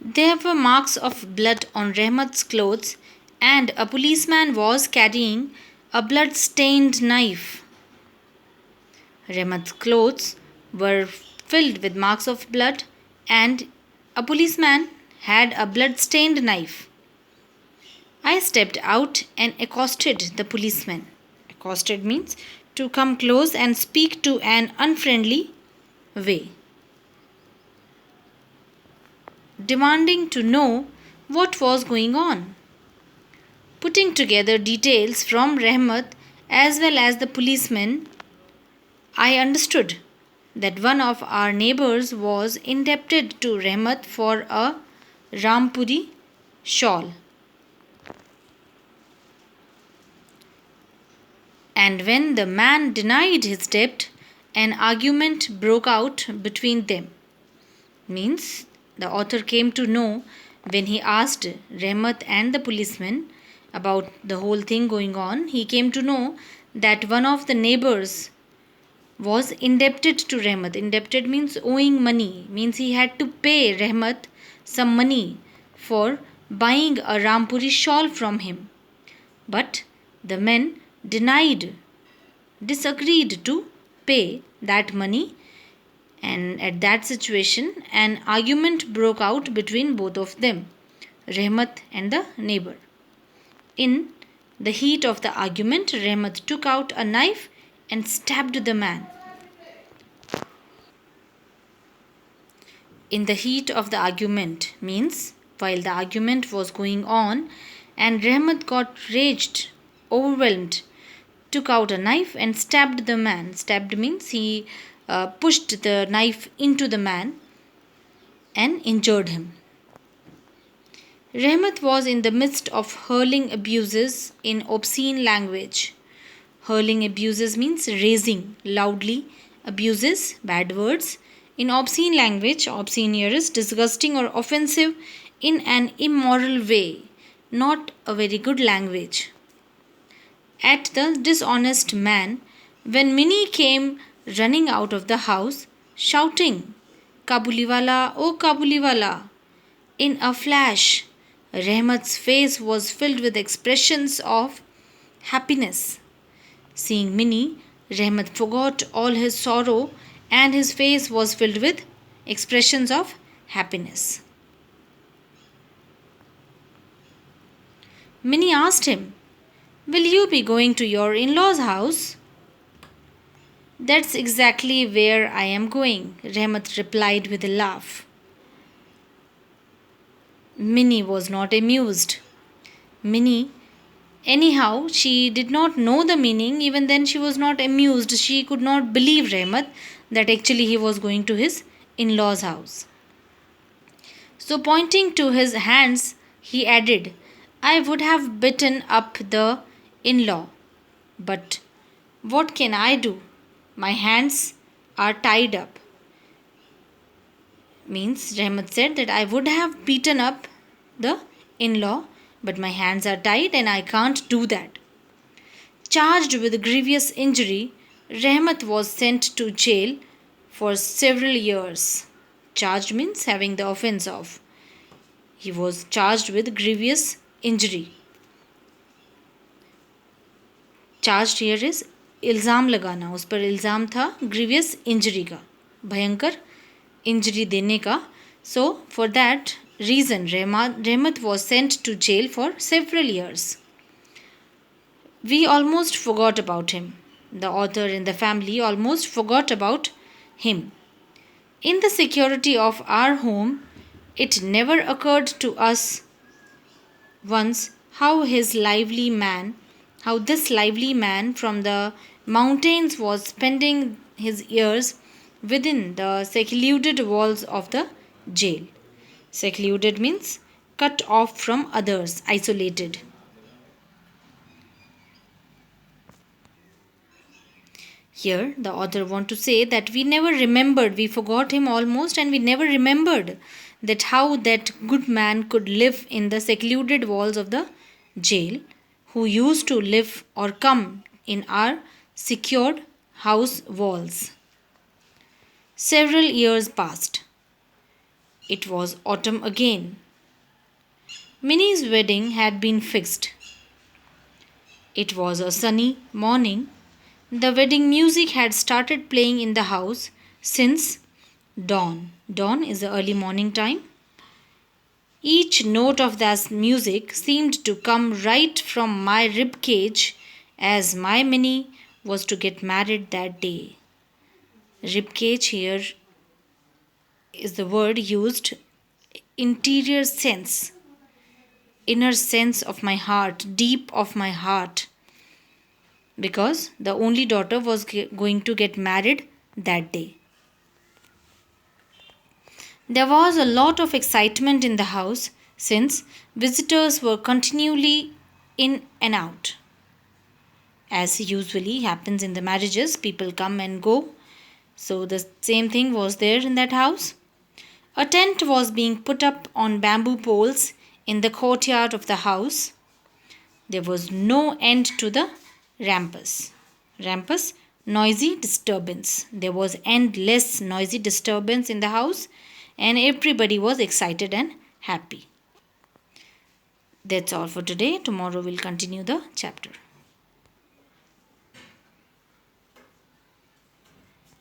There were marks of blood on Rehmat's clothes, and a policeman was carrying a blood stained knife. Rehmat's clothes were filled with marks of blood, and a policeman had a blood stained knife. I stepped out and accosted the policeman. Accosted means to come close and speak to an unfriendly way, demanding to know what was going on. Putting together details from Rehmat as well as the policeman, I understood that one of our neighbors was indebted to Rehmat for a Rampuri shawl. And when the man denied his debt, an argument broke out between them. Means the author came to know when he asked Rehmat and the policeman about the whole thing going on, he came to know that one of the neighbors was indebted to Rehmat. Indebted means owing money, means he had to pay Rehmat some money for buying a Rampuri shawl from him. But the men disagreed to pay that money, and at that situation an argument broke out between both of them, Rehmat and the neighbor. In the heat of the argument, Rehmat took out a knife and stabbed the man. In the heat of the argument means while the argument was going on and Rehmat got raged, overwhelmed, took out a knife and stabbed the man. Stabbed means he pushed the knife into the man and injured him. Rehmat was in the midst of hurling abuses in obscene language. Hurling abuses means raising loudly abuses, bad words, in obscene language. Obscene here is disgusting or offensive in an immoral way, not a very good language. At the dishonest man, when Minnie came running out of the house, shouting, Kabuliwala, oh Kabuliwala! In a flash, Rehmat's face was filled with expressions of happiness. Seeing Minnie, Rehmat forgot all his sorrow and his face was filled with expressions of happiness. Minnie asked him, Will you be going to your in-laws' house? That's exactly where I am going, Rehmat replied with a laugh. Minnie was not amused. Minnie, anyhow, she did not know the meaning, even then she was not amused. She could not believe Rehmat that actually he was going to his in-laws' house. So pointing to his hands, he added, I would have bitten up the in-law. But what can I do? My hands are tied up. Means Rehmat said that I would have beaten up the in-law, but my hands are tied and I can't do that. Charged with grievous injury, Rehmat was sent to jail for several years. Charged means having the offense of. He was charged with grievous injury. Charge here is इल्ज़ाम लगाना, उस पर इल्ज़ाम था grievous injury का, भयंकर injury देने का. So for that reason Rahmat was sent to jail for several years. We almost forgot about him. The author and the family almost forgot about him. In the security of our home, it never occurred to us once how this lively man from the mountains was spending his years within the secluded walls of the jail. Secluded means cut off from others, isolated. Here, the author wants to say that we never remembered, we forgot him almost, and we never remembered that how that good man could live in the secluded walls of the jail, who used to live or come in our secured house walls. Several years passed. It was autumn again. Minnie's wedding had been fixed. It was a sunny morning. The wedding music had started playing in the house since dawn. Dawn is the early morning time. Each note of that music seemed to come right from my rib cage as my Minnie was to get married that day. Rib cage here is the word used interior sense, inner sense of my heart, deep of my heart, because the only daughter was going to get married that day. There was a lot of excitement in the house since visitors were continually in and out. As usually happens in the marriages, people come and go. So the same thing was there in that house. A tent was being put up on bamboo poles in the courtyard of the house. There was no end to the rampus. Rampus, noisy disturbance. There was endless noisy disturbance in the house, and everybody was excited and happy. That's all for today. Tomorrow we'll continue the chapter.